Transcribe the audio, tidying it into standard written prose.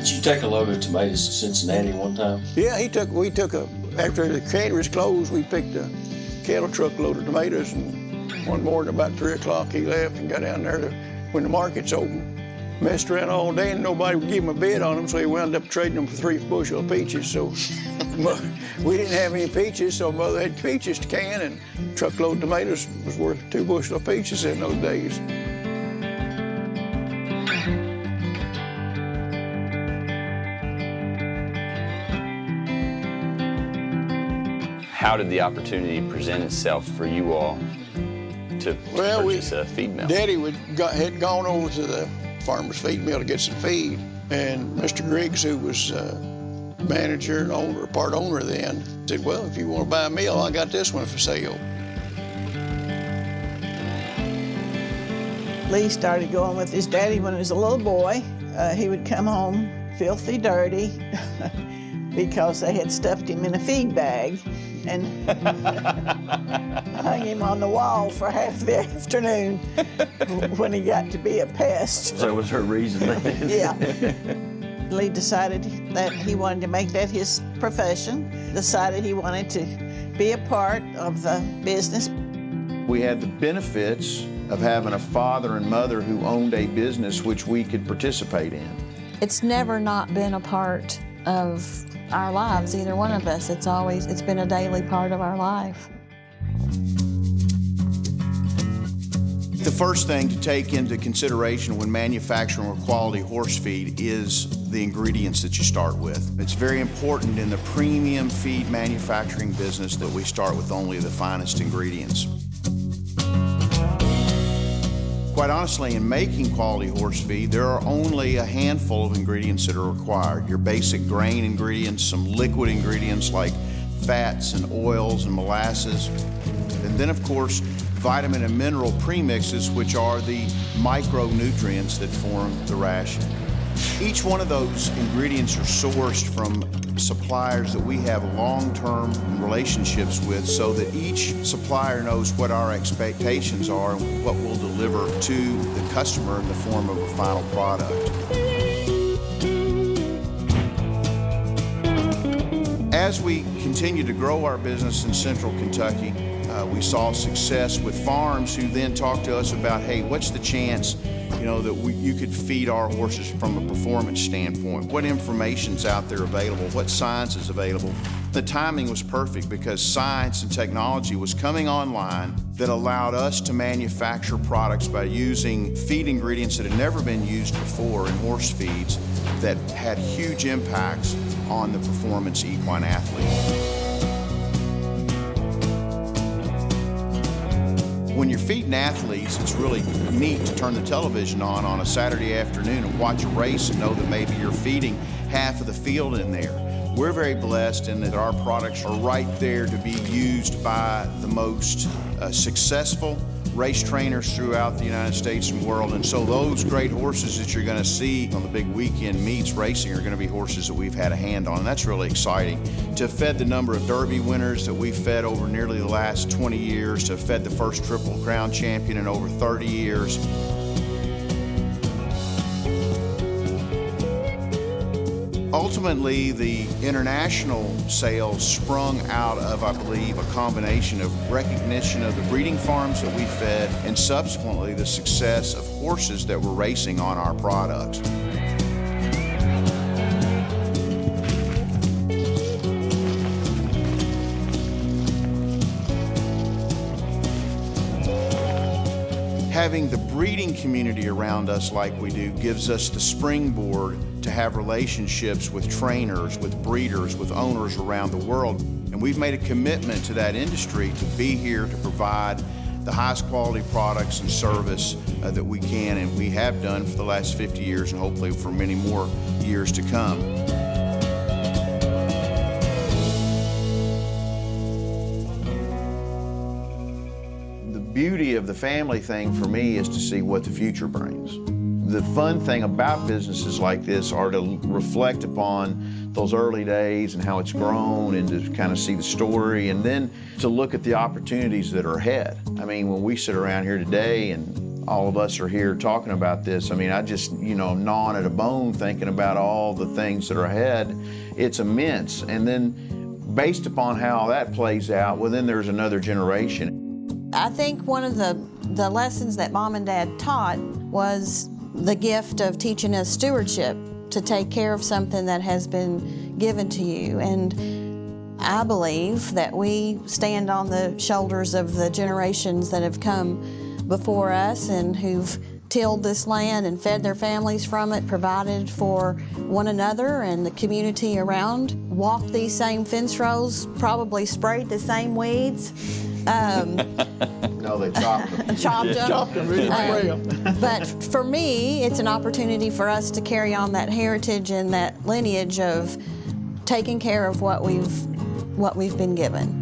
Didn't you take a load of tomatoes to Cincinnati one time? Yeah, after the cannery was closed, we picked a cattle truckload of tomatoes, and one morning about 3 o'clock he left and got down there when the market's open. Messed around all day and nobody would give him a bid on them, so he wound up trading them for 3 bushel of peaches. So we didn't have any peaches, so Mother had peaches to can, and a truckload of tomatoes was worth 2 bushel of peaches in those days. How did the opportunity present itself for you all to purchase a feed mill? Daddy had gone over to the farmer's feed mill to get some feed, and Mr. Griggs, who was manager and owner, part owner then, said, well, if you want to buy a mill, I got this one for sale. Lee started going with his daddy when he was a little boy. He would come home filthy dirty because they had stuffed him in a feed bag and hung him on the wall for half the afternoon when he got to be a pest. So that was her reason. Yeah. Lee decided that he wanted to make that his profession, decided he wanted to be a part of the business. We had the benefits of having a father and mother who owned a business which we could participate in. It's never not been a part of our lives, either one of us. It's been a daily part of our life. The first thing to take into consideration when manufacturing a quality horse feed is the ingredients that you start with. It's very important in the premium feed manufacturing business that we start with only the finest ingredients. Quite honestly, in making quality horse feed, there are only a handful of ingredients that are required. Your basic grain ingredients, some liquid ingredients like fats and oils and molasses, and then of course, vitamin and mineral premixes, which are the micronutrients that form the ration. Each one of those ingredients are sourced from suppliers that we have long-term relationships with, so that each supplier knows what our expectations are and what we'll deliver to the customer in the form of a final product. As we continue to grow our business in Central Kentucky, we saw success with farms who then talked to us about, hey, what's the chance, that you could feed our horses from a performance standpoint? What information's out there available? What science is available? The timing was perfect because science and technology was coming online that allowed us to manufacture products by using feed ingredients that had never been used before in horse feeds that had huge impacts on the performance equine athlete. When you're feeding athletes, it's really neat to turn the television on a Saturday afternoon and watch a race and know that maybe you're feeding half of the field in there. We're very blessed in that our products are right there to be used by the most successful race trainers throughout the United States and world. And so those great horses that you're going to see on the big weekend meets racing are going to be horses that we've had a hand on. And that's really exciting. To have fed the number of Derby winners that we've fed over nearly the last 20 years, to have fed the first Triple Crown champion in over 30 years. Ultimately, the international sales sprung out of, I believe, a combination of recognition of the breeding farms that we fed and subsequently the success of horses that were racing on our products. Having the breeding community around us like we do gives us the springboard to have relationships with trainers, with breeders, with owners around the world. And we've made a commitment to that industry to be here to provide the highest quality products and service that we can, and we have done for the last 50 years and hopefully for many more years to come. The beauty of the family thing for me is to see what the future brings. The fun thing about businesses like this are to reflect upon those early days and how it's grown and to kind of see the story and then to look at the opportunities that are ahead. I mean, when we sit around here today and all of us are here talking about this. I mean, I just, I'm gnawing at a bone thinking about all the things that are ahead. It's immense. And then based upon how that plays out, well, then there's another generation. I think one of the lessons that Mom and Dad taught was the gift of teaching us stewardship, to take care of something that has been given to you. And I believe that we stand on the shoulders of the generations that have come before us and who've tilled this land and fed their families from it, provided for one another and the community around, walked these same fence rows, probably sprayed the same weeds. No, they chopped them. Chopped them. really spray 'em. But for me, it's an opportunity for us to carry on that heritage and that lineage of taking care of what we've been given.